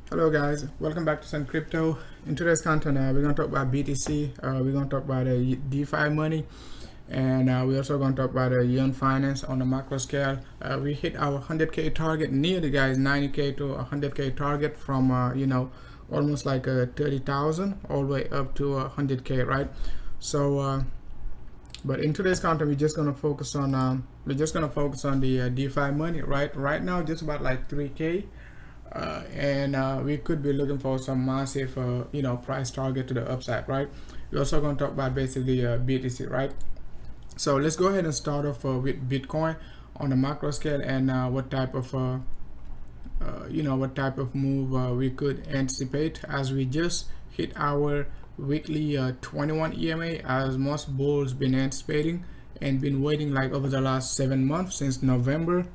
Hello guys, welcome back to Sun Crypto. In today's content, we're going to talk about BTC, we're going to talk about Defi.Money, and we're also going to talk about Yearn Finace on the macro scale. We hit our 100k target, nearly guys, 90k to 100k target from, almost like 30,000 all the way up to 100k, right? So, but in today's content, we're just going to focus on the Defi.Money, right? Right now, just about like 3k. And we could be looking for some massive price target to the upside, right? We're also going to talk about basically BTC, right? So let's go ahead and start off with Bitcoin on the macro scale, and what type of move we could anticipate as we just hit our weekly 21 EMA, as most bulls been anticipating and been waiting like over the last 7 months since November.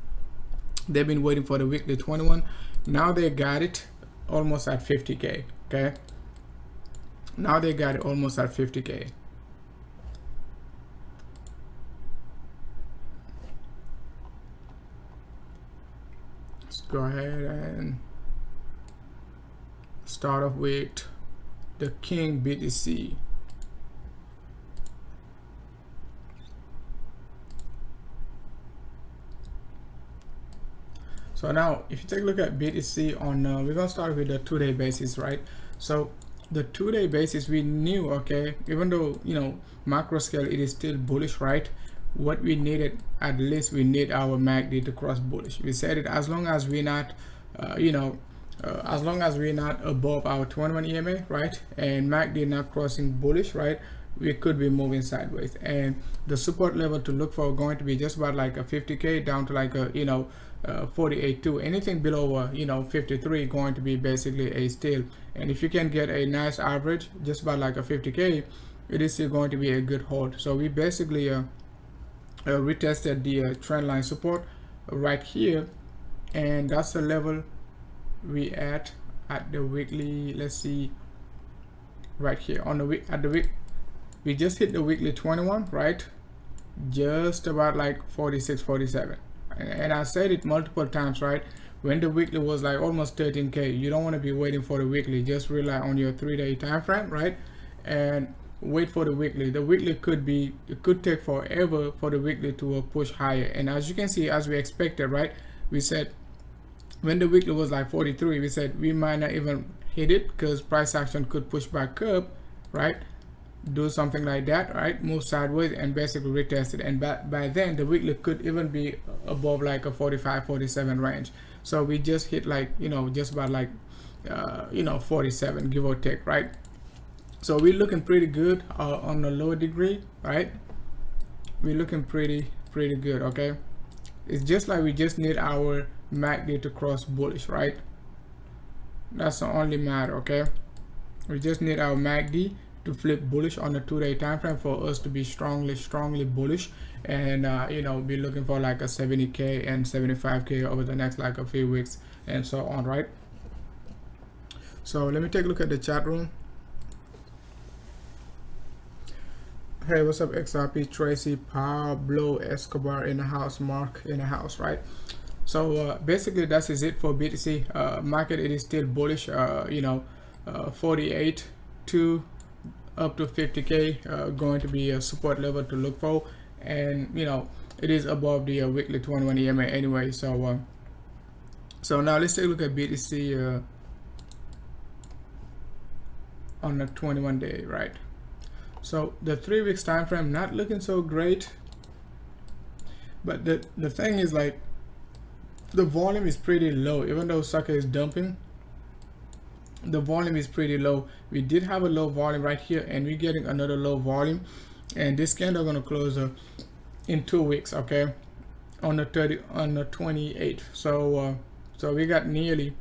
They've been waiting for the weekly 21. Now they got it almost at 50k. Okay, now they got it almost at 50k. Let's go ahead and start off with the King BTC. So now, if you take a look at BTC on, we're gonna start with the 2-day basis, right? So the 2-day basis, we knew, okay, even though macro scale it is still bullish, right? What we needed, at least we need our MACD to cross bullish. We said it, as long as we're not, as long as we're not above our 21 EMA, right, and MACD not crossing bullish, right, we could be moving sideways. And the support level to look for going to be just about like a 50k down to like a 48.2. Anything below 53 going to be basically a steal. And if you can get a nice average just about like a 50k, it is still going to be a good hold. So we basically retested the trend line support right here, and that's the level we at the weekly. Let's see, right here on the week, at the week, we just hit the weekly 21, right? Just about like 46, 47. And I said it multiple times, right? When the weekly was like almost 13k, you don't want to be waiting for the weekly. Just rely on your 3-day time frame, right? And wait for the weekly. The weekly it could take forever for the weekly to push higher. And as you can see, as we expected, right? We said when the weekly was like 43, we said we might not even hit it because price action could push back up, right? Do something like that, right? Move sideways and basically retest it, and by then the weekly could even be above like a 45, 47 range. So we just hit like just about like 47, give or take, right? So we're looking pretty good on the lower degree, right? We're looking pretty good. Okay, it's just like we just need our MACD to cross bullish, right? That's the only matter. Okay, we just need our MACD to flip bullish on the 2-day time frame for us to be strongly bullish, and be looking for like a 70k and 75k over the next like a few weeks and so on, right? So let me take a look at the chat room. Hey, what's up, XRP, Tracy, Pablo Escobar in the house, Mark in the house, right? So basically that is it for BTC. Market, it is still bullish, 48 to up to 50k going to be a support level to look for, and it is above the weekly 21 EMA anyway. So so now let's take a look at BTC on the 21 day, right? So the 3 weeks time frame not looking so great, but the thing is, like, the volume is pretty low. Even though sucker is dumping, the volume is pretty low. We did have a low volume right here, and we're getting another low volume, and this candle gonna close in 2 weeks, okay, on the 28th. So so we got nearly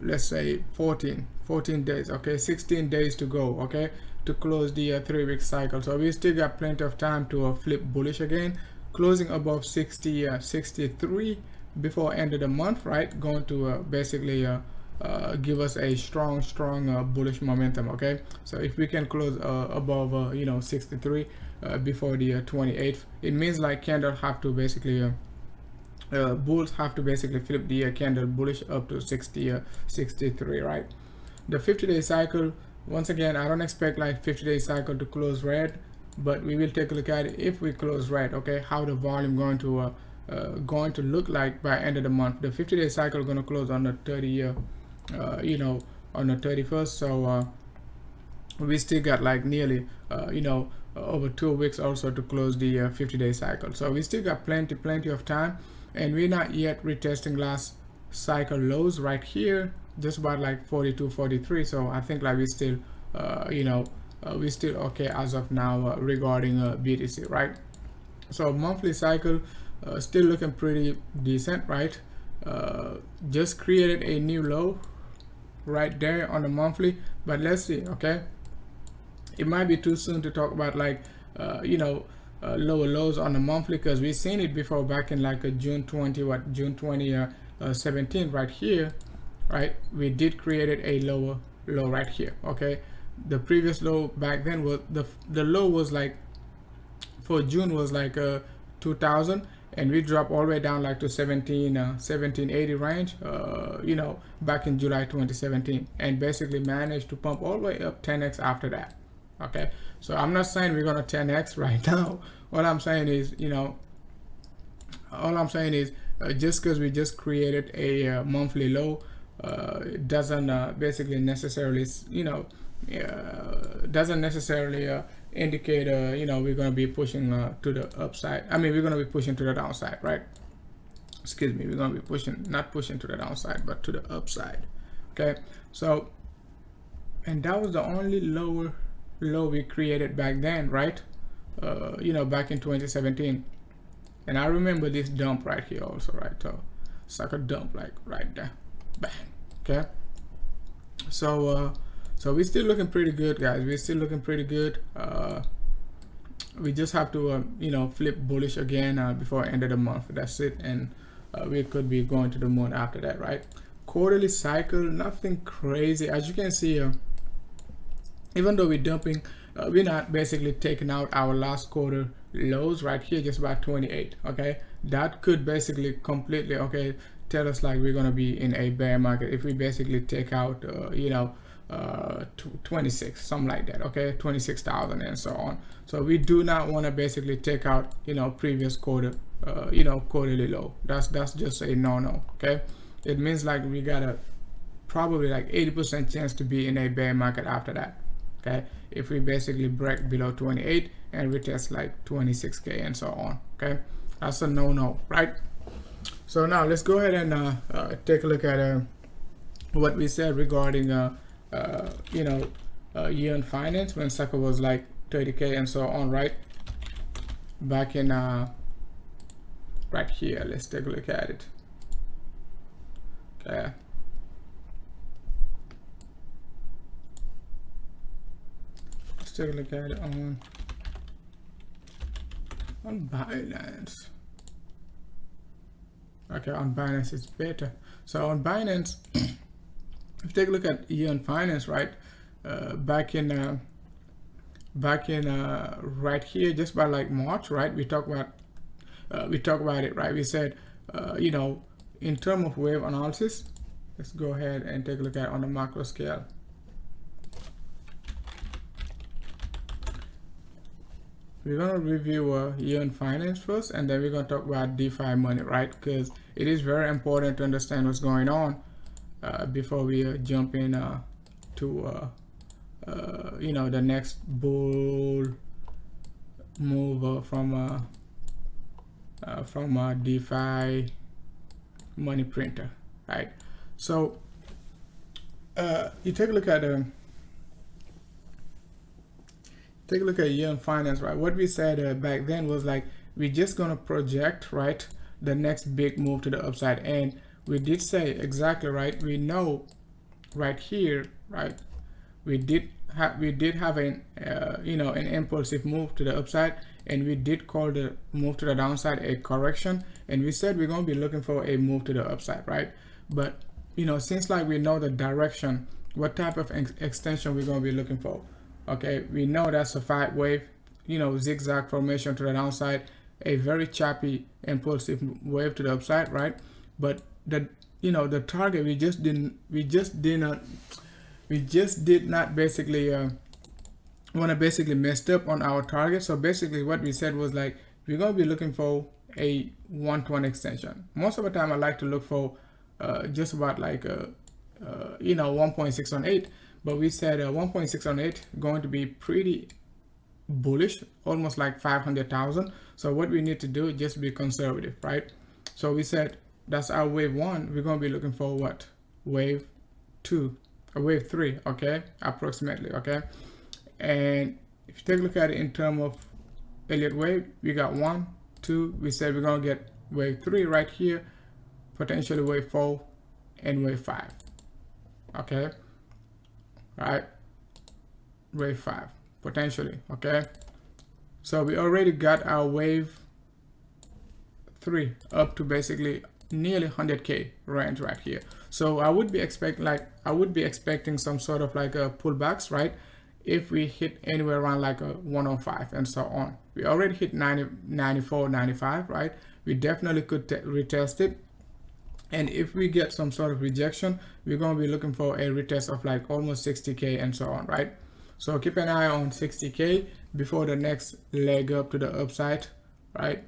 let's say 14 days, okay, 16 days to go, okay, to close the 3 week cycle. So we still got plenty of time to flip bullish again, closing above 63 before end of the month, right? Going to basically give us a strong bullish momentum. Okay, so if we can close above 63 before the 28th, it means like candle have to basically bulls have to basically flip the candle bullish up to 63, right? The 50-day cycle, once again, I don't expect like 50-day cycle to close red, but we will take a look at it if we close red. Okay, how the volume going to look like by end of the month. The 50-day cycle is going to close on the 30 on the 31st, so we still got like nearly over 2 weeks also to close the 50-day cycle. So we still got plenty of time, and we're not yet retesting last cycle lows right here, just about like 42, 43. So I think like we still we still okay as of now regarding BTC, right? So monthly cycle still looking pretty decent, right? Just created a new low right there on the monthly, but let's see. Okay, it might be too soon to talk about like lower lows on the monthly, because we've seen it before back in like a June 2017 right here, right? We did created a lower low right here. Okay, the previous low back then was the low was like for June was like 2000, and we dropped all the way down like to 1780 range back in July 2017, and basically managed to pump all the way up 10x after that. Okay, so I'm not saying we're gonna 10x right now. All I'm saying is just because we just created a monthly low doesn't basically necessarily indicate we're going to be pushing to the upside. I mean, we're going to be pushing to the downside, right? Excuse me, we're going to be not pushing to the downside, but to the upside. Okay, so, and that was the only lower low we created back then, right? Back in 2017. And I remember this dump right here also, right? So it's like a dump, like right there, bang. Okay, so we're still looking pretty good, guys. We're still looking pretty good. We just have to flip bullish again before end of the month. That's it, and we could be going to the moon after that, right? Quarterly cycle, nothing crazy. As you can see, even though we're dumping, we're not basically taking out our last quarter lows right here, just about 28. Okay, that could basically completely tell us like we're gonna be in a bear market if we basically take out 26, something like that. Okay, 26,000 and so on. So we do not want to basically take out previous quarter quarterly low. That's just a no. Okay, it means like we got a probably like 80% chance to be in a bear market after that. Okay, if we basically break below 28 and retest like 26k and so on. Okay, that's a no, right? So now let's go ahead and take a look at what we said regarding Yearn Finace when sucker was like 30k and so on, right? Back in right here, let's take a look at it. Okay, let's take a look at it on Binance. Okay, on Binance it's better. So on Binance, if you take a look at Yearn Finace, right, back in right here, just by like March, right, we talk about it, right? We said in terms of wave analysis, let's go ahead and take a look at it on the macro scale. We're gonna review Yearn Finace first, and then we're gonna talk about Defi.Money, right? Because it is very important to understand what's going on before we jump in to the next bull move from DeFi money printer, right? So you take a look at Yearn Finace, right? What we said back then was like we're just gonna project, right, the next big move to the upside, and we did say exactly, right? We know right here, right, we did have an an impulsive move to the upside, and we did call the move to the downside a correction, and we said we're going to be looking for a move to the upside, right? But since like we know the direction, what type of extension we're going to be looking for. Okay, we know that's a 5 wave zigzag formation to the downside. a very choppy impulsive wave to the upside, right? But the the target we just did not basically want to basically messed up on our target. So basically what we said was like we're going to be looking for a 1-to-1 extension. Most of the time I like to look for just about like 1.618, but we said 1.618 going to be pretty bullish, almost like 500,000. So what we need to do is just be conservative, right? So we said that's our wave 1. We're going to be looking for what? Wave 2 or wave 3, okay, approximately, okay. And if you take a look at it in terms of Elliott wave, we got 1, 2. We said we're going to get wave 3 right here, potentially wave 4 and wave 5, okay. All right, wave 5 potentially, okay. So we already got our wave 3 up to basically nearly 100k range right here. So I would be expecting some sort of like a pullbacks, right? If we hit anywhere around like a 105 and so on. We already hit 90, 94, 95, right? We definitely could retest it. And if we get some sort of rejection, we're going to be looking for a retest of like almost 60k and so on, right? So keep an eye on 60k before the next leg up to the upside, right?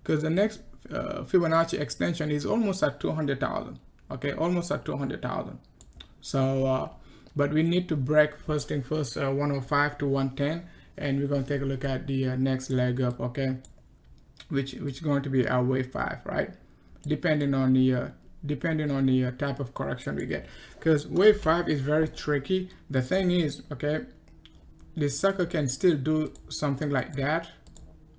Because the next Fibonacci extension is almost at 200,000, okay, almost at 200,000. So but we need to break first thing first, 105 to 110, and we're going to take a look at the next leg up, okay, which is going to be our wave 5, right? Depending on the type of correction we get, because wave 5 is very tricky. The thing is, okay, this sucker can still do something like that,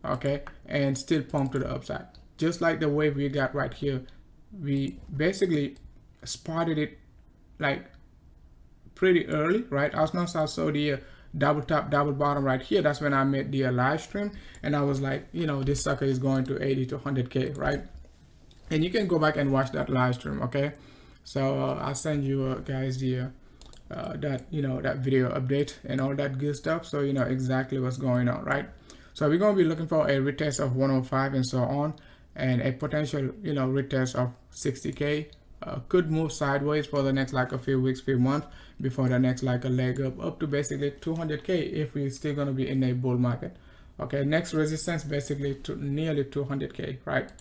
okay, and still pump to the upside, just like the wave we got right here. We basically spotted it like pretty early, right? As soon as I saw the double top double bottom right here, that's when I made the live stream, and I was like, this sucker is going to 80 to 100k, right? And you can go back and watch that live stream, okay? So I'll send you guys the that video update and all that good stuff, so you know exactly what's going on, right? So we're going to be looking for a retest of 105 and so on, and a potential retest of 60k. Could move sideways for the next like a few weeks, few months, before the next like a leg up to basically 200k if we're still going to be in a bull market. Okay, next resistance basically to nearly 200k, right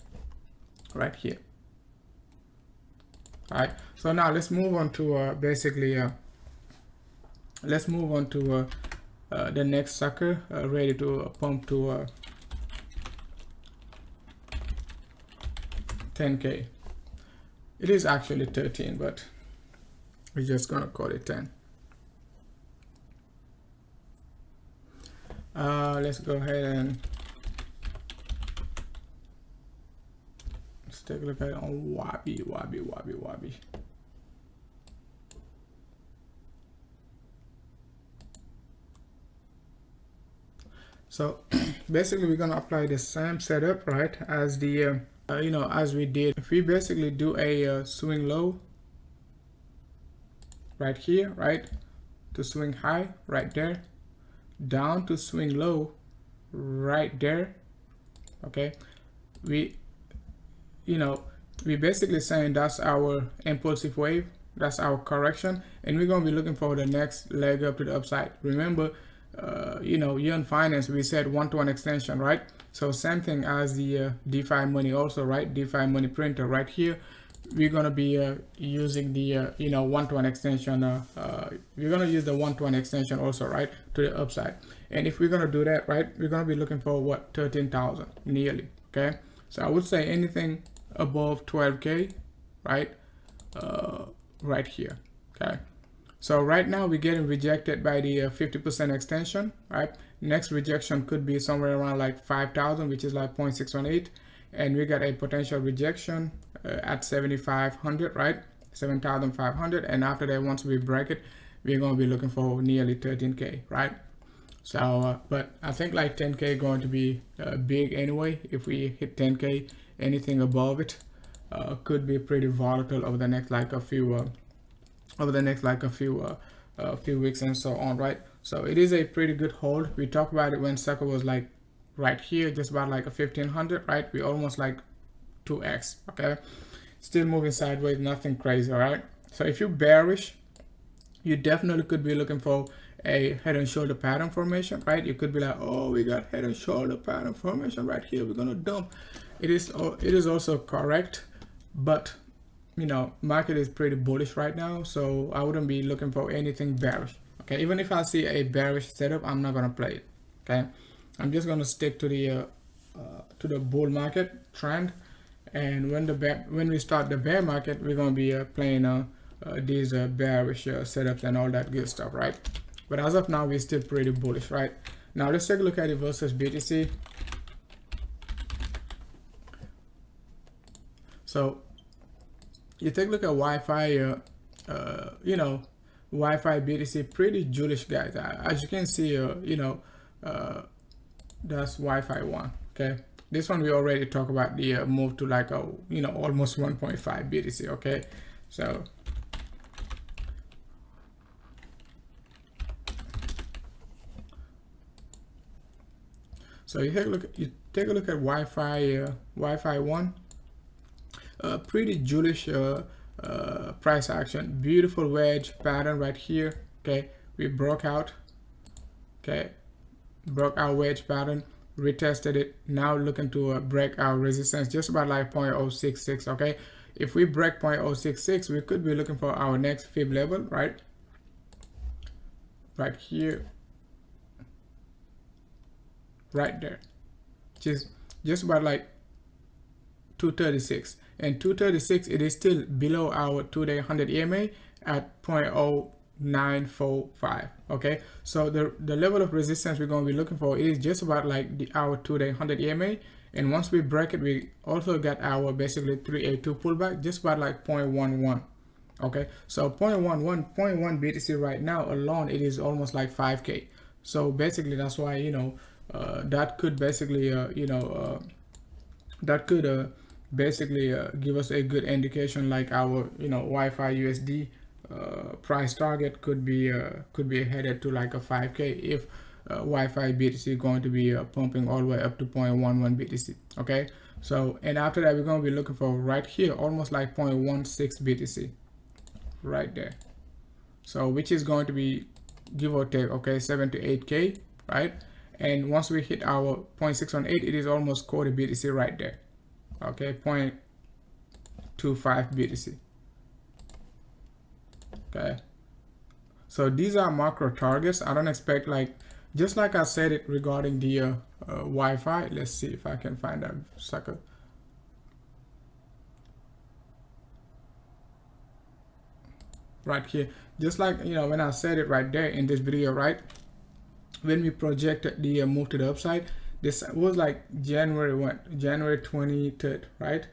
here. All right, so now let's move on to the next sucker ready to pump to 10k. It is actually 13, but we're just gonna call it 10. Let's go ahead and let's take a look at it on Wabi. So basically we're gonna apply the same setup, right, as the as we did. If we basically do a swing low right here, right, to swing high right there, down to swing low right there, okay, we basically saying that's our impulsive wave, that's our correction, and we're going to be looking for the next leg up to the upside. Remember, Yearn Finace, we said 1-to-1 extension, right? So same thing as the Defi.Money also, right? Defi.Money printer right here. We're going to be using the 1-to-1 extension. We're going to use the 1-to-1 extension also, right, to the upside. And if we're going to do that, right, we're going to be looking for what, 13,000 nearly, okay? So I would say anything above 12k, right, right here, okay? So right now we're getting rejected by the 50% extension, right? Next rejection could be somewhere around like 5,000, which is like 0.618, and we got a potential rejection at 7,500, right? 7,500, and after that, once we break it, we're going to be looking for nearly 13k, right? So but I think like 10k going to be big anyway. If we hit 10k, anything above it could be pretty volatile over the next like a few few weeks and so on, right? So it is a pretty good hold. We talked about it when sucker was like right here, just about like a 1500, right? We almost like 2x, okay? Still moving sideways, nothing crazy, all right? So if you're bearish, you definitely could be looking for a head and shoulder pattern formation, right? You could be like, oh, we got head and shoulder pattern formation right here, we're gonna dump. It is also correct, but you know, market is pretty bullish right now, so I wouldn't be looking for anything bearish. Okay, even if I see a bearish setup, I'm not gonna play it. Okay, I'm just gonna stick to the bull market trend, and when we start the bear market, we're gonna be playing these bearish setups and all that good stuff, right? But as of now, we're still pretty bullish, right? Now let's take a look at it versus BTC. So you take a look at Wi-Fi, you know, Wi-Fi BTC, pretty Julish, guys. As you can see, you know, that's Wi-Fi 1. Okay, this one we already talked about the move to like a, you know, almost 1.5 BTC. Okay, so you take a look at Wi-Fi 1. Pretty Julish price action, beautiful wedge pattern right here. Okay, we broke out. Okay, broke our wedge pattern, retested it. Now looking to break our resistance just about like 0.066. Okay, if we break 0.066, we could be looking for our next fib level, right here, right there, just about like 236. And 236, it is still below our 2-day 100 EMA at 0.0945. Okay, so the level of resistance we're going to be looking for is just about like our 2-day 100 EMA. And once we break it, we also got our basically 382 pullback, just about like 0.11. Okay, so 0.11 BTC right now alone, it is almost like 5k. So basically that's why, you know, that could basically you know, that could basically give us a good indication, like our, you know, Wi-Fi USD price target could be headed to like a 5k if Wi-Fi BTC going to be pumping all the way up to 0.11 BTC. Okay, so and after that we're going to be looking for right here almost like 0.16 BTC right there, so which is going to be give or take, okay, 7 to 8k, right? And once we hit our 0.618, it is almost quarter BTC right there. Okay, 0.25 BTC. Okay, so these are macro targets. I don't expect, like, just like I said it regarding the Wi-Fi. Let's see if I can find that sucker. Right here, just like, you know, when I said it right there in this video, right, when we projected the move to the upside, this was like January 23rd,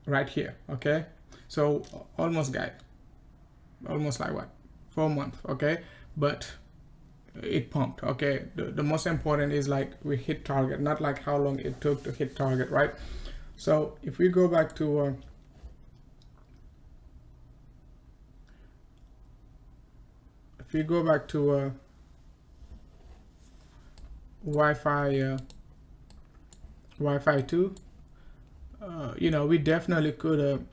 right here. Okay, so almost, guys, almost like what, 4 months. Okay, but it pumped. Okay, the most important is like we hit target, not like how long it took to hit target, right? So if we go back to Wi-Fi 2, you know, we definitely could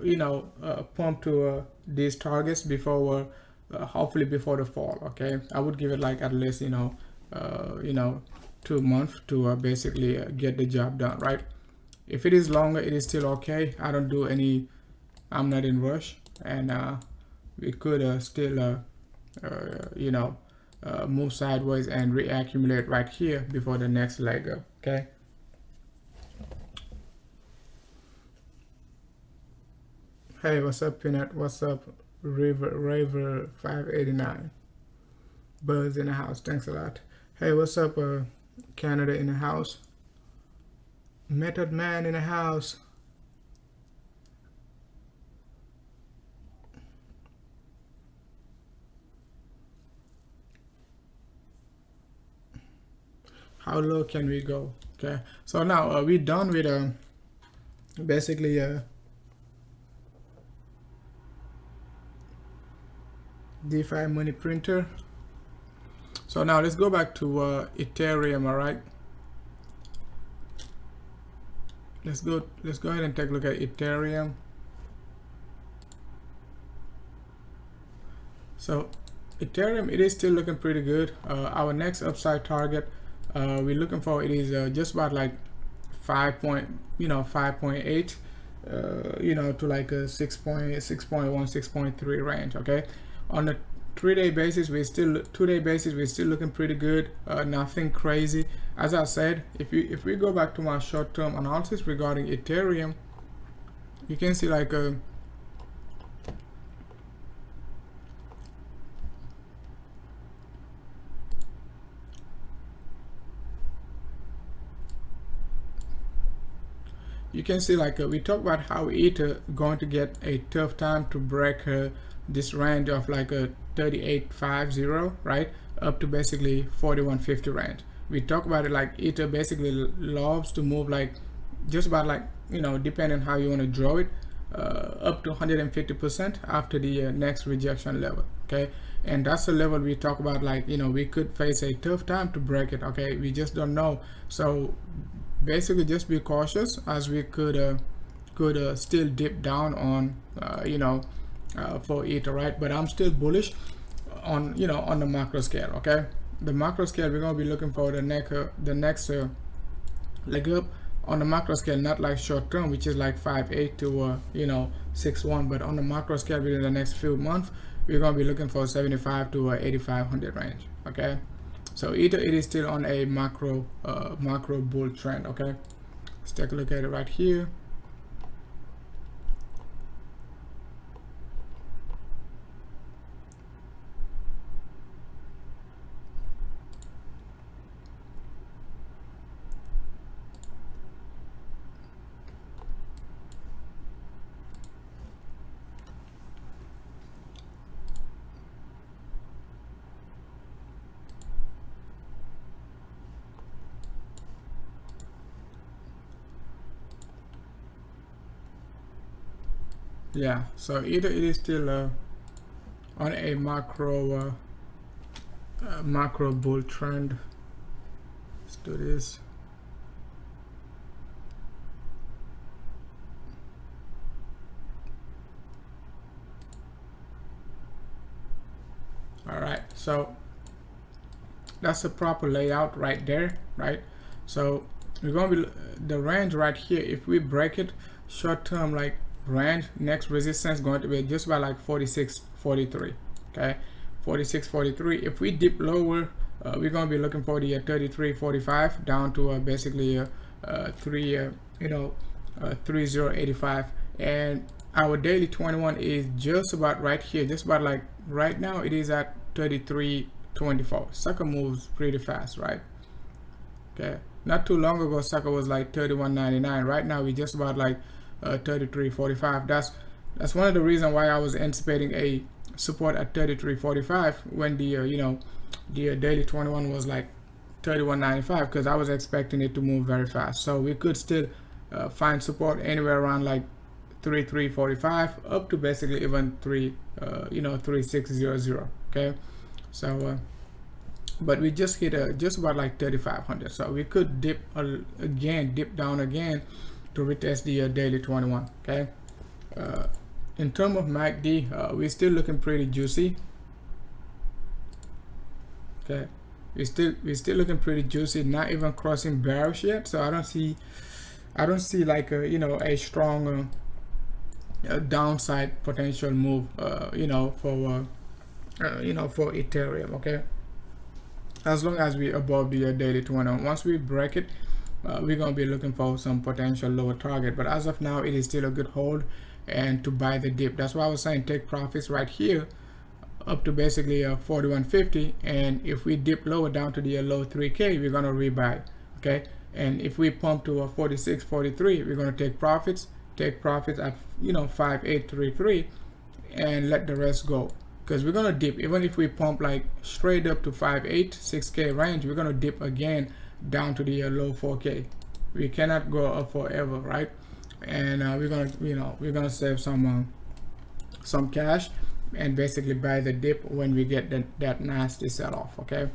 you know, pump to these targets before hopefully before the fall. Okay, I would give it like at least, you know, 2 months to basically get the job done, right? If it is longer, it is still okay. I'm not in rush, and we could still you know, move sideways and reaccumulate right here before the next leg up. Okay, hey, what's up, Peanut? What's up, Raver 589? Buzz in the house, thanks a lot. Hey, what's up, Canada in the house? Method Man in the house. How low can we go? Okay, so now we're done with basically DeFi money printer. So now let's go back to Ethereum. All right, let's go ahead and take a look at Ethereum. So Ethereum, it is still looking pretty good. Our next upside target we're looking for, it is just about like 5.8 to like a 6.1 6.3 range. Okay, on the 2-day basis we're still looking pretty good. Nothing crazy. As I said, if we go back to my short-term analysis regarding Ethereum, you can see like we talk about how Ether going to get a tough time to break this range of like a 38.50, right, up to basically 41.50 range. We talk about it like Ether basically loves to move like just about like, depending on how you want to draw it, up to 150% after the next rejection level. Okay, and that's the level we talk about, like, we could face a tough time to break it. Okay, we just don't know. So basically just be cautious, as we could still dip down on for Ether, right? But I'm still bullish on on the macro scale. Okay, the macro scale, we're going to be looking for the next leg up on the macro scale, not like short term, which is like 5.8 to 6.1, but on the macro scale within the next few months we're going to be looking for 75 to 8,500 range. Okay, so Ether, it is still on a macro bull trend. Okay, let's take a look at it right here. Yeah, so Ether, it is still on a macro bull trend. Let's do this. All right, so that's the proper layout right there, right? So we're going to be the range right here. If we break it, short term like range, next resistance going to be just about like 46.43. Okay, 46.43. If we dip lower, we're going to be looking for the 33.45 down to basically 3085, and our daily 21 is just about right here, just about like right now it is at 33.24. sucker moves pretty fast, right? Okay, not too long ago sucker was like 31.99. right now we just about like 33.45. That's one of the reasons why I was anticipating a support at 33.45 when the the daily 21 was like 31.95, because I was expecting it to move very fast. So we could still find support anywhere around like 33.45 up to basically even 3600. Okay, so but we just hit just about like 3500, so we could dip down again to retest the daily 21. Okay, in terms of MACD, we're still looking pretty juicy. Okay, we're still looking pretty juicy, not even crossing bearish yet. So I don't see like a strong downside potential move for Ethereum. Okay, as long as we above the daily 21. Once we break it, we're going to be looking for some potential lower target, but as of now it is still a good hold and to buy the dip. That's why I was saying take profits right here up to basically 41.50, and if we dip lower down to the low 3k, we're going to rebuy. Okay, and if we pump to 46.43, we're going to take profits at 5.833 and let the rest go, because we're going to dip. Even if we pump like straight up to 6k range, we're going to dip again down to the low 4k. We cannot go up forever, right? And we're gonna save some cash and basically buy the dip when we get that nasty sell off. Okay,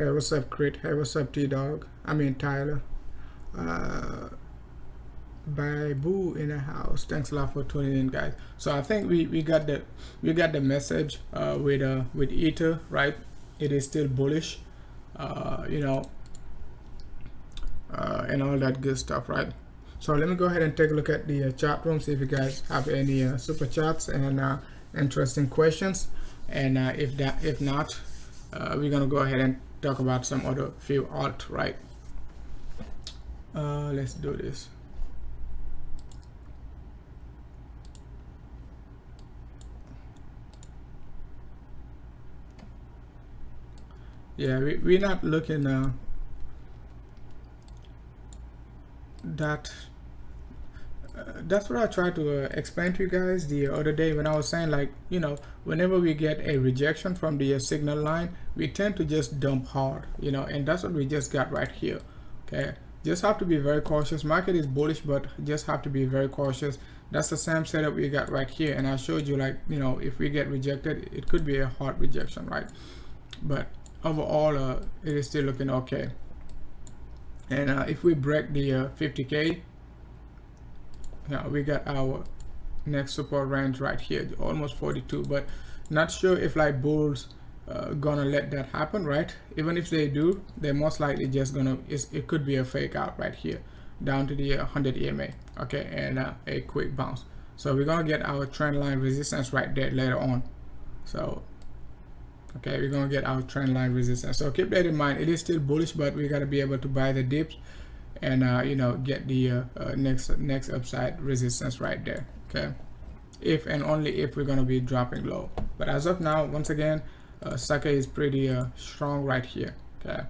Hey, what's up, Crit? Hey, what's up, T-Dog? I mean, Tyler. By Boo in the house. Thanks a lot for tuning in, guys. So I think we got the message with Ether, right? It is still bullish, you know, and all that good stuff, right? So let me go ahead and take a look at the chat room, see if you guys have any super chats and interesting questions. And if not, we're gonna go ahead and talk about some other few alt, right? Let's do this. Yeah, we're not looking that's what I tried to explain to you guys the other day when I was saying, like, you know, whenever we get a rejection from the signal line, we tend to just dump hard, you know, and that's what we just got right here. Okay, just have to be very cautious. Market is bullish, but just have to be very cautious. That's the same setup we got right here, and I showed you, like, you know, if we get rejected, it could be a hard rejection, right? But overall, it is still looking okay. And if we break the 50k, now we got our next support range right here, almost 42. But not sure if like bulls gonna let that happen, right? Even if they do, they're most likely just gonna, it could be a fake out right here down to the 100 EMA, okay, and a quick bounce. So we're gonna get our trend line resistance right there later on. So okay, we're gonna get our trend line resistance. So keep that in mind. It is still bullish, but we gotta be able to buy the dips and you know, get the next upside resistance right there. Okay, if and only if we're gonna be dropping low. But as of now, once again, sucker is pretty strong right here. Okay.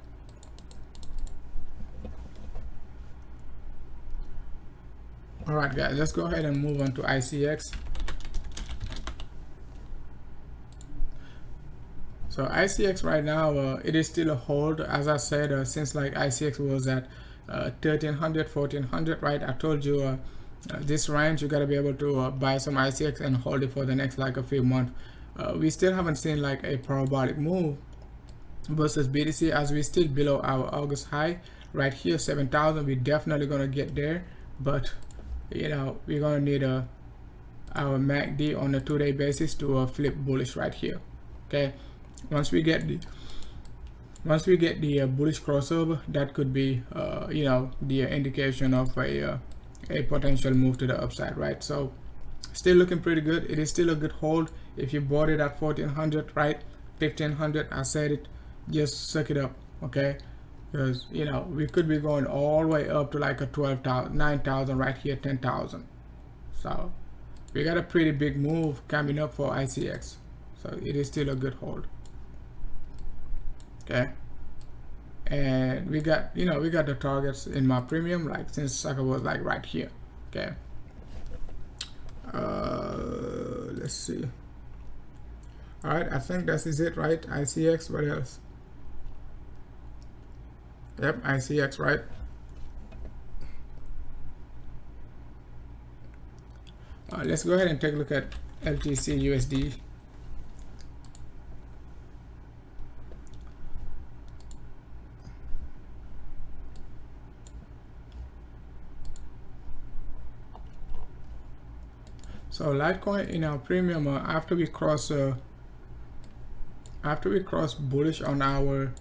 All right, guys, let's go ahead and move on to ICX. So ICX right now, it is still a hold. As I said, since like ICX was at 1300, 1400, right? I told you this range, you got to be able to buy some ICX and hold it for the next like a few months. We still haven't seen like a parabolic move versus BTC, as we still below our August high right here, 7,000. We're definitely gonna get there, but you know, we're gonna need our MACD on a 2-day basis to flip bullish right here. Okay, once we get the bullish crossover, that could be you know, the indication of a potential move to the upside, right? So still looking pretty good. It is still a good hold. If you bought it at 1400, right, 1500, I said it, just suck it up, okay? Because you know, we could be going all the way up to like a 12,000, 9,000 right here, 10,000. So we got a pretty big move coming up for ICX. So it is still a good hold. Okay, and we got, you know, we got the targets in my premium, like since sucker was like right here. Okay, let's see. All right, I think that is it, right? ICX, what else? Yep, ICX, right? Let's go ahead and take a look at LTC USD. So Litecoin in our premium, after we cross bullish on our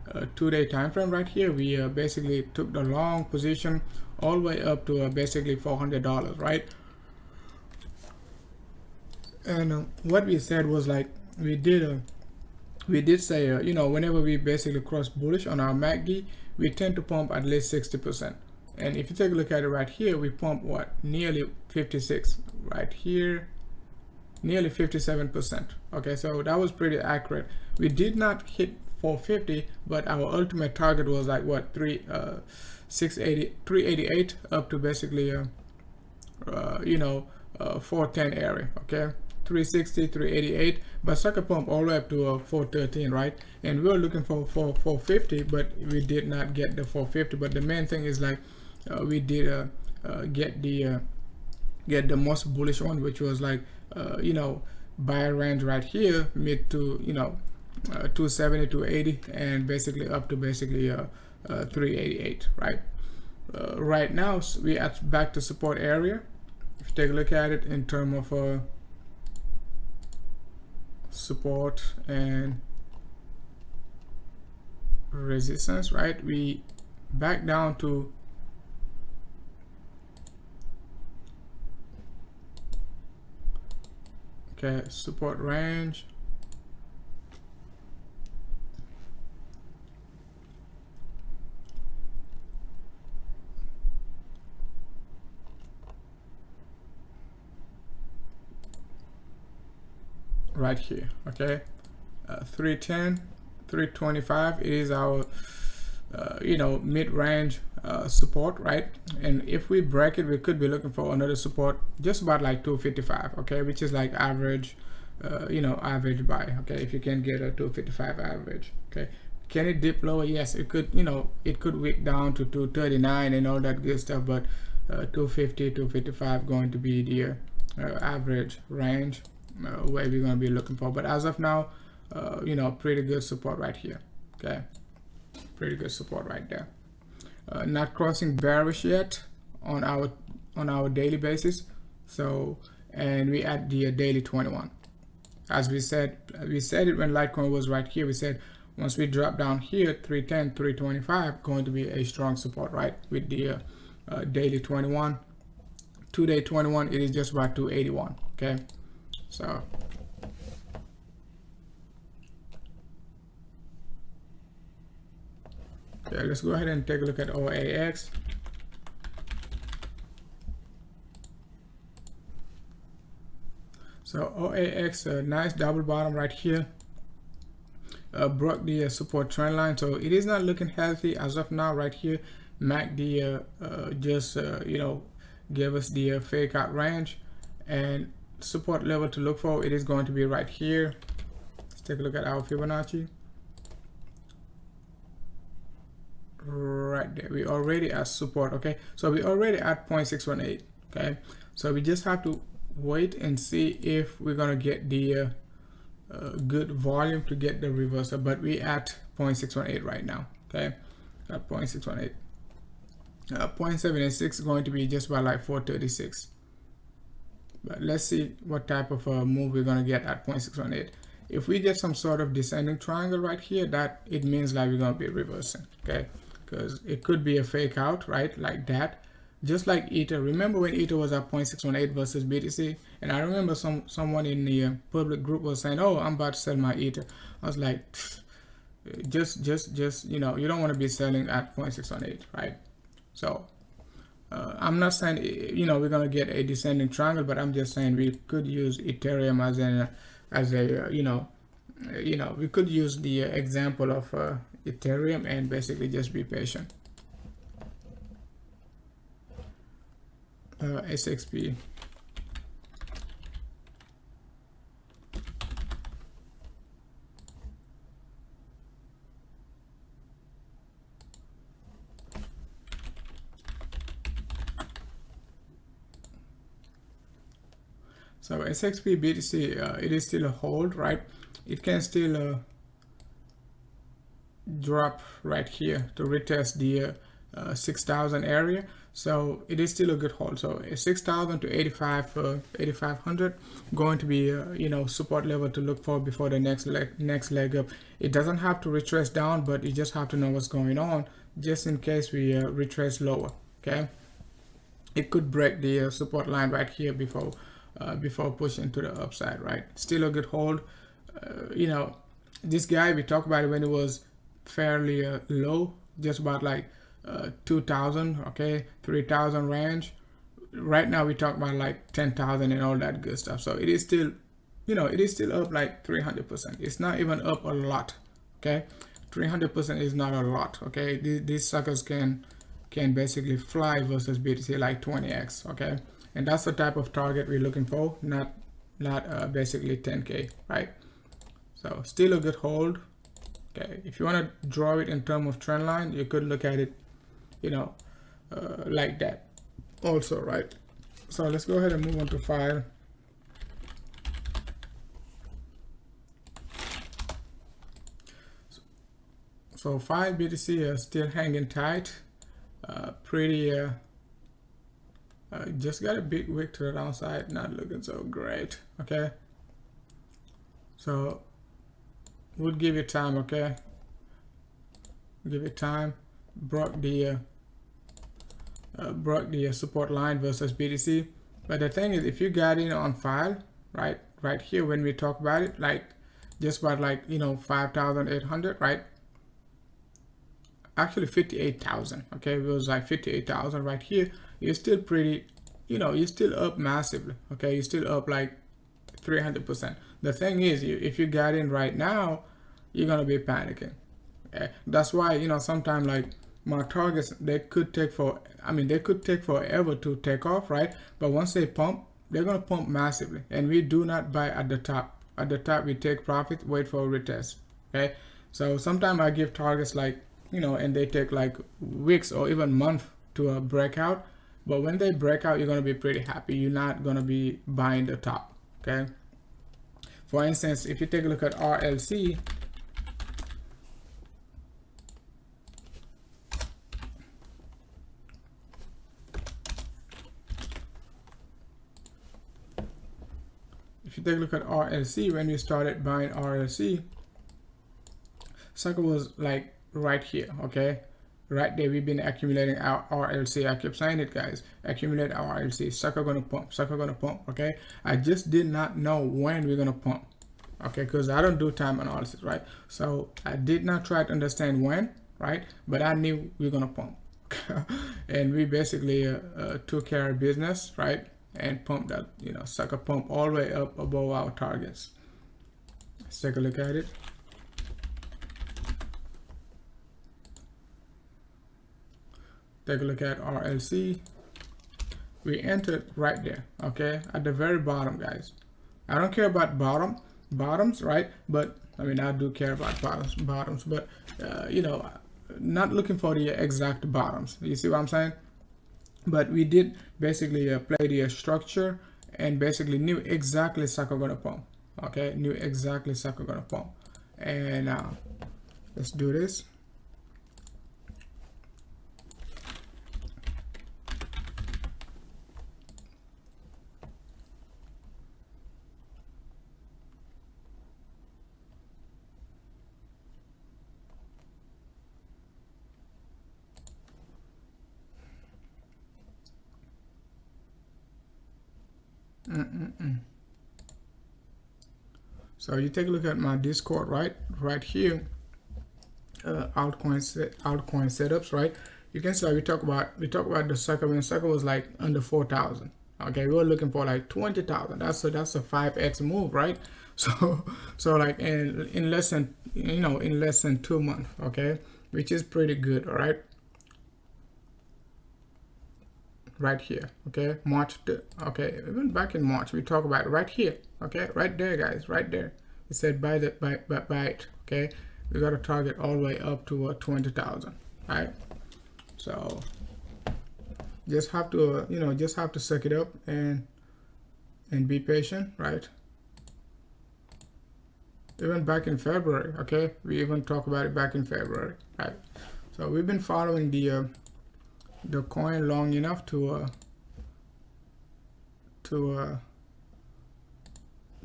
2-day time frame right here, we basically took the long position all the way up to basically $400, right? And what we said was, like, we did say, you know, whenever we basically cross bullish on our MACD, we tend to pump at least 60%. And if you take a look at it right here, we pump what, nearly 56 right here, nearly 57%. Okay, so that was pretty accurate. We did not hit 450, but our ultimate target was like what, 388 up to basically you know, 410 area. Okay, 360, 388, but sucker pump all the way up to 413, right? And we were looking for 450, but we did not get the 450. But the main thing is, like, we did get the most bullish one, which was like you know, buy range right here, mid to, you know, 270, 280, and basically up to basically 388, right? Right now we are back to support area. If you take a look at it in terms of support and resistance, right? We back down to support range. Right here, 310, 325 is our mid-range support, right? And if we break it, we could be looking for another support just about like 255, which is like average average buy. If you can get a 255 average, can it dip lower? Yes, it could. It could wick down to 239 and all that good stuff, but 250, 255 going to be the average range where we're going to be looking for. But as of now, pretty good support right here. Pretty good support right there. Not crossing bearish yet on our daily basis. So, and we at the daily 21. As we said it when Litecoin was right here. We said once we drop down here, 310, 325, going to be a strong support, right? With the daily 21, 2-day 21, it is just about 281. So let's go ahead and take a look at OAX. So OAX, a nice double bottom right here, broke the support trend line, so it is not looking healthy as of now right here. MACD just gave us the fake out range, and support level to look for, it is going to be right here. Let's take a look at our Fibonacci. Right there, we already at support. So we already at 0.618. So we just have to wait and see if we're gonna get the good volume to get the reversal, but we at 0.618 right now. At 0.618. 0.786 going to be just about like 436. But let's see what type of a move we're gonna get at 0.618. If we get some sort of descending triangle right here, that it means like we're gonna be reversing, because it could be a fake out, right? Like that, just like Ether. Remember when Ether was at 0.618 versus BTC? And I remember someone in the public group was saying, "Oh, I'm about to sell my Ether." I was like, just you don't want to be selling at 0.618, right? So I'm not saying we're gonna get a descending triangle, but I'm just saying we could use Ethereum as a we could use the example of Ethereum and basically just be patient. SXP. So SXP BTC, it is still a hold, right? It can still drop right here to retest the 6,000 area. So it is still a good hold. So 6,000 to 8,500 going to be support level to look for before the next leg up. It doesn't have to retrace down, but you just have to know what's going on just in case we retrace lower. It could break the support line right here before pushing to the upside, right? Still a good hold. This guy, we talked about it when it was fairly low, just about like 2,000, 3,000 range. Right now we talk about like 10,000 and all that good stuff. So it is still, it is still up like 300%. It's not even up a lot. 300% is not a lot. These suckers can basically fly versus BTC like 20x. And that's the type of target we're looking for, not basically 10K, right? So still a good hold. If you want to draw it in terms of trend line, you could look at it like that also, right? So let's go ahead and move on to file. So 5 BTC is still hanging tight, pretty just got a big wick to the downside, not looking so great. Okay, so we'll give it time. Okay, give it time. Broke the support line versus BTC. But the thing is, if you got in on file, right here when we talk about it, like just about like 5,800, right? Actually 58,000. Okay, it was like 58,000 right here. You're still pretty, you're still up massively. Okay, you're still up like 300%. The thing is, if you got in right now, you're gonna be panicking. Okay? That's why sometimes like my targets, they could take forever to take off, right? But once they pump, they're gonna pump massively, and we do not buy at the top. At the top, we take profit, wait for a retest. Okay, so sometimes I give targets like and they take like weeks or even months to break out. But when they break out, you're gonna be pretty happy. You're not gonna be buying the top. Okay. For instance, if you take a look at RLC, when we started buying RLC, sucker was like right here. Okay, right there. We've been accumulating our RLC. I keep saying it, guys. Accumulate our RLC. Sucker gonna pump. Sucker gonna pump. Okay, I just did not know when we're gonna pump. Okay, because I don't do time analysis, right? So I did not try to understand when, right? But I knew we we're gonna pump. And we basically took care of business, right? And pump that, sucker pump all the way up above our targets. Let's take a look at it. Take a look at RLC. We entered right there, okay, at the very bottom, guys. I don't care about bottoms, right? But I mean, I do care about bottoms, but not looking for the exact bottoms. You see what I'm saying? But we did basically play the structure and basically knew exactly sucker gonna pump. Okay, knew exactly sucker gonna pump. And let's do this. So you take a look at my Discord, right here, altcoin setups, right? You can see we talk about the sucker when sucker was like under 4,000. Okay, we were looking for like 20,000. That's a 5x move, right? So like in less than in less than 2 months, okay, which is pretty good, all right. Right here, okay, March, okay, even back in March we talk about it right here, okay, right there, guys, right there. It said buy it, okay. We got a target all the way up to 20,000, right? So just have to just have to suck it up and be patient, right? Even back in February, okay, we even talk about it back in February, right? So we've been following the coin long enough to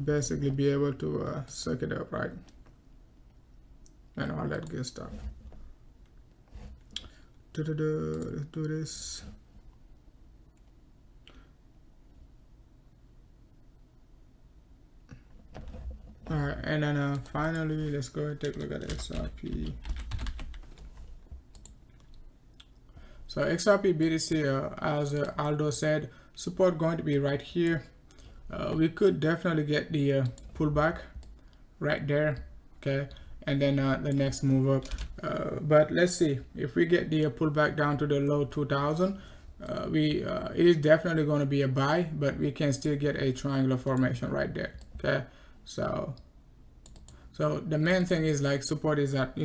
basically be able to suck it up, right? And all that good stuff. Let's do this. All right, and then finally, let's go and take a look at XRP. So XRP BTC, as Aldo said, support going to be right here. We could definitely get the pullback right there, okay, and then the next move up. But let's see if we get the pullback down to the low 2,000. It is definitely going to be a buy, but we can still get a triangular formation right there, okay. So the main thing is like support is at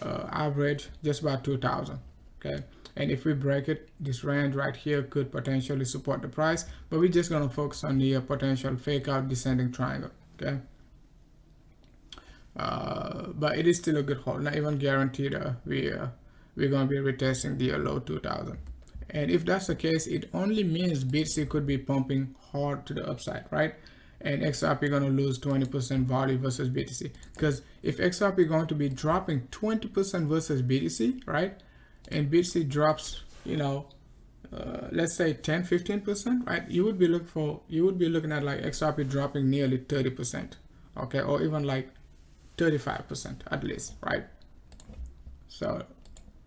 average just about 2,000, okay. And if we break it, this range right here could potentially support the price, but we're just going to focus on the potential fake out descending triangle, okay. but it is still a good hold. Not even guaranteed we're going to be retesting the low 2000. And if that's the case, it only means BTC could be pumping hard to the upside, right? And XRP going to lose 20% value versus BTC. Because if XRP going to be dropping 20% versus BTC, right? And BTC drops, you know, let's say 10-15%, right? You would be looking at like XRP dropping nearly 30%, okay, or even like 35% at least, right? So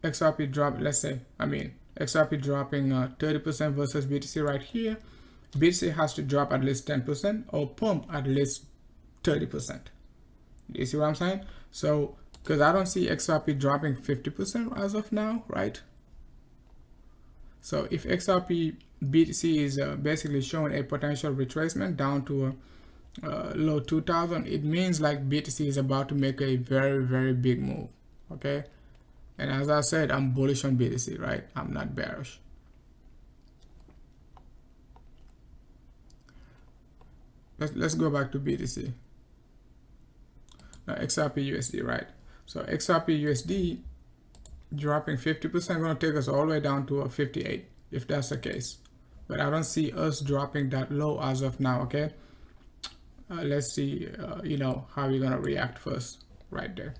XRP drop, let's say, XRP dropping 30% versus BTC right here. BTC has to drop at least 10% or pump at least 30%. You see what I'm saying? So, because I don't see XRP dropping 50% as of now, right? So if XRP BTC is basically showing a potential retracement down to a low 2000, it means like BTC is about to make a very, very big move, okay? And as I said, I'm bullish on BTC, right? I'm not bearish. Let's go back to BTC. Now XRP USD, right? So XRP USD dropping 50% going to take us all the way down to a 58 if that's the case. But I don't see us dropping that low as of now, okay? Let's see, you know, how we're going to react first right there.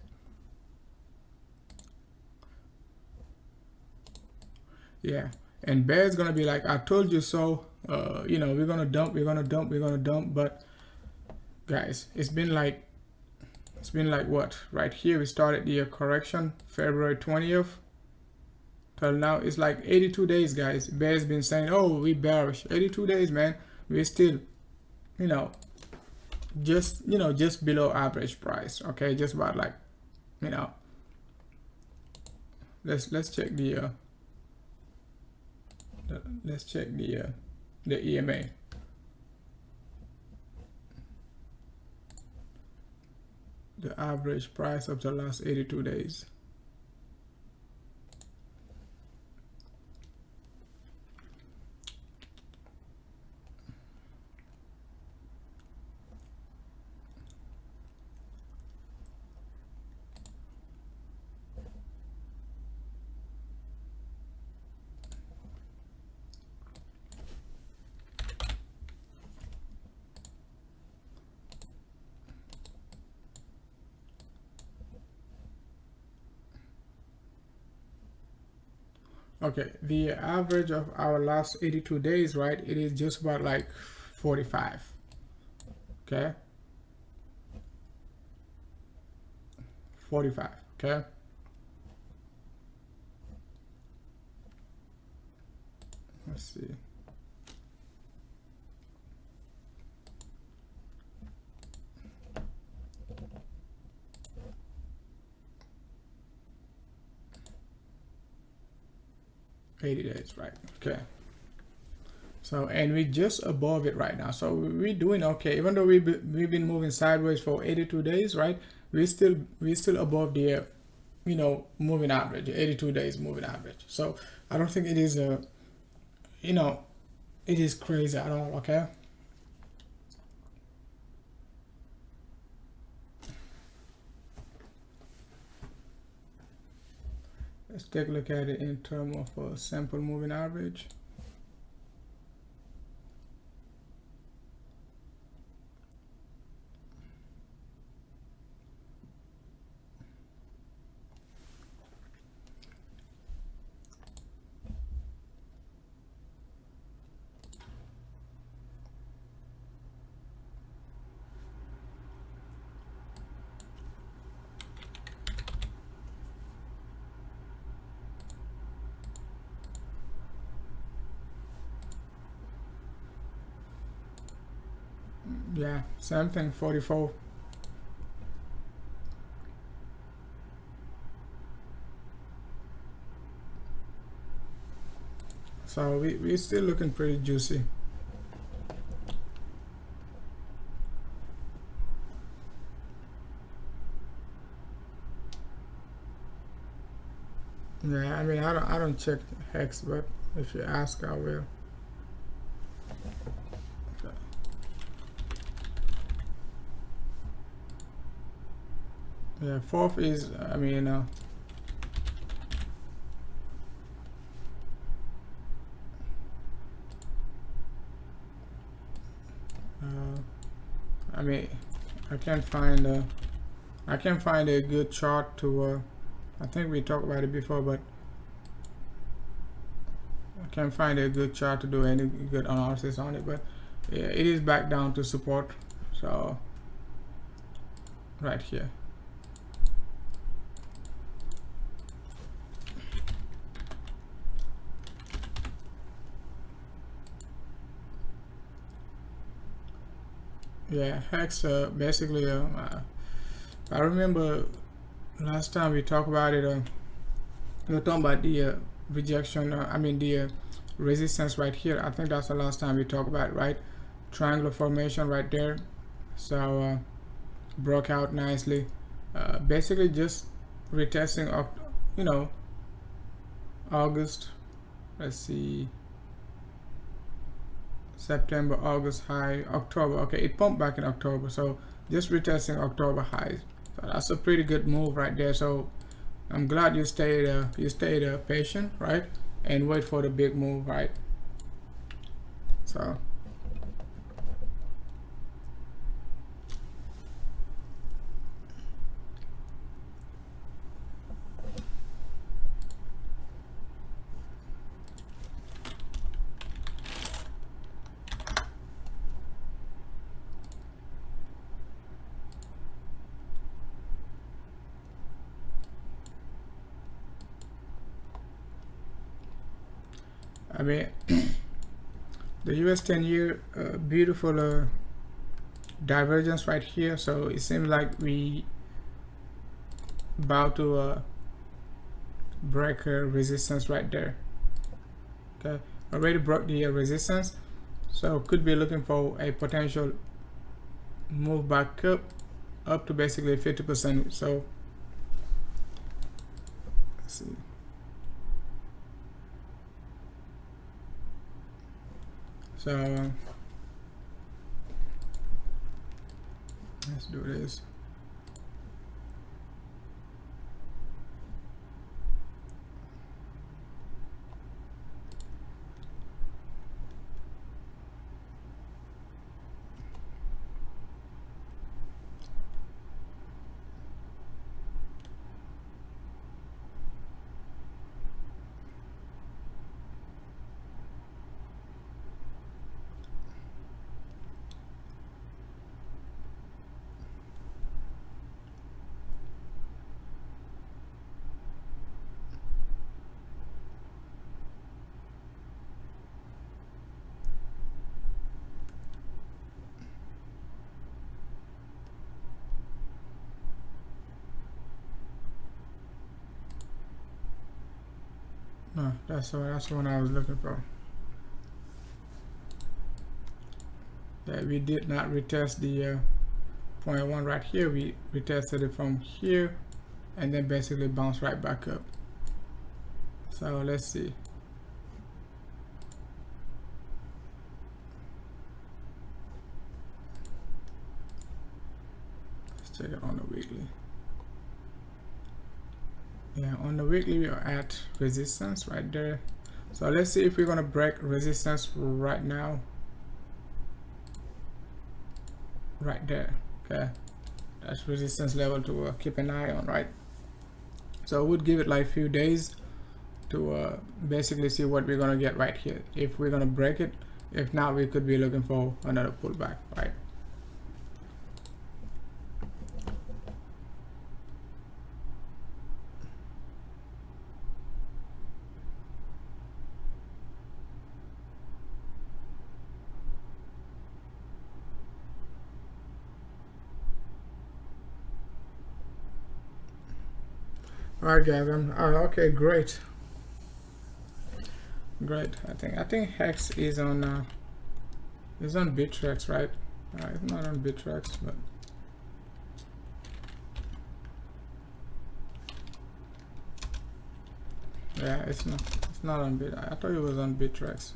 Yeah, and bear is gonna be like, I told you so. You know, we're gonna dump, but guys, it's been like what? Right here we started the correction February 20th till now. It's like 82 days, guys. Bear's been saying, oh, we bearish. 82 days, man. We're still, you know, just below average price, okay? Just about like, you know, let's check the let's check the EMA. The average price of the last 82 days. Okay, the average of our last 82 days, right? It is just about like 45. Okay. 45, okay? Let's see. $80, right? Okay. So, and we just above it right now. So we're doing okay, even though we've been moving sideways for 82 days, right? We're still above the, you know, moving average, 82 days moving average. So I don't think it is a, you know, it is crazy at all. Okay. Let's take a look at it in terms of a simple moving average. Yeah, same thing, 44. So we're still looking pretty juicy. Yeah, I mean, I don't check Hex, but if you ask, I will. Okay. Yeah, fourth is, I mean, I mean, I can't find a good chart to. I think we talked about it before, but I can't find a good chart to do any good analysis on it. But yeah, it is back down to support. So right here. Yeah, Hex basically. I remember last time we talked about it. We were talking about the rejection. I mean the resistance right here. I think that's the last time we talked about it, right? Triangular formation right there. So broke out nicely. Basically just retesting up. You know, August. Let's see. September, August high, October. Okay, it pumped back in October, so just retesting October highs. So that's a pretty good move right there. So I'm glad you stayed patient, right, and wait for the big move, right? So I mean, the US 10-year beautiful divergence right here. So it seems like we about to break resistance right there. Okay, already broke the resistance, so could be looking for a potential move back up to basically 50%. So let's see. So let's do this. No, that's the one I was looking for. Yeah, we did not retest the 0.1 right here. We retested it from here and then basically bounced right back up. So let's see. Let's check it on the weekly. Yeah, on the weekly we are at resistance right there. So let's see if we're gonna break resistance right now. Right there. Okay, that's resistance level to keep an eye on, right? So I would give it like a few days to basically see what we're gonna get right here. If we're gonna break it, if not, we could be looking for another pullback, right? All right, guys. Okay, great. I think Hex is on Bittrex, right? It's not on Bittrex, but yeah, it's not on Bit. I thought it was on Bittrex.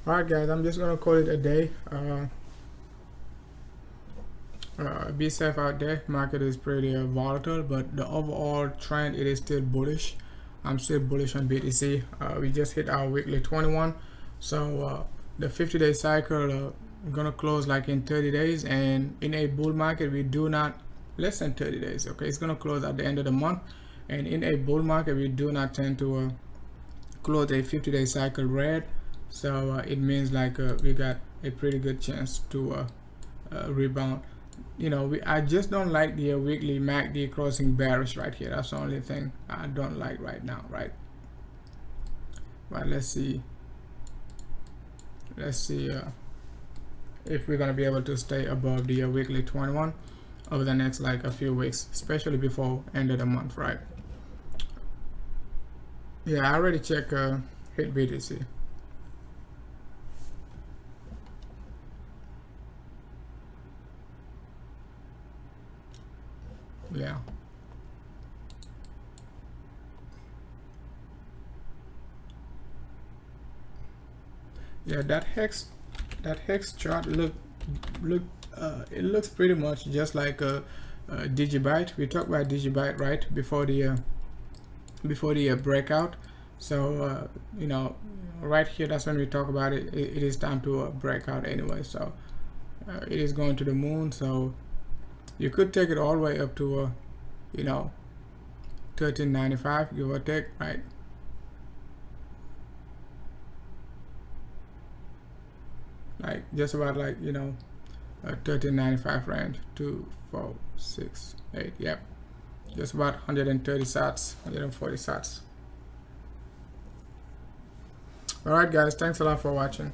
All right, guys. I'm just gonna call it a day. be safe out there. Market is pretty volatile, but the overall trend, it is still bullish. I'm still bullish on BTC. We just hit our weekly 21, so the 50-day cycle gonna close like in 30 days, and in a bull market we do not less than 30 days. Okay, it's gonna close at the end of the month, and in a bull market we do not tend to close a 50-day cycle red, so it means like we got a pretty good chance to rebound. I just don't like the weekly MACD crossing bearish right here. That's the only thing I don't like right now, right? But let's see if we're gonna be able to stay above the weekly 21 over the next like a few weeks, especially before end of the month, right? Yeah, I already checked hit BTC. Yeah. Yeah, that hex chart it looks pretty much just like a Digibyte. We talked about Digibyte right before the breakout. So right here, that's when we talk about it. It is time to break out anyway. So it is going to the moon. So you could take it all the way up to 1395, give or take, right? Like just about like 1395 range, 2, 4, 6, 8. Yep, just about 130 sats, 140 sats. All right, guys, thanks a lot for watching.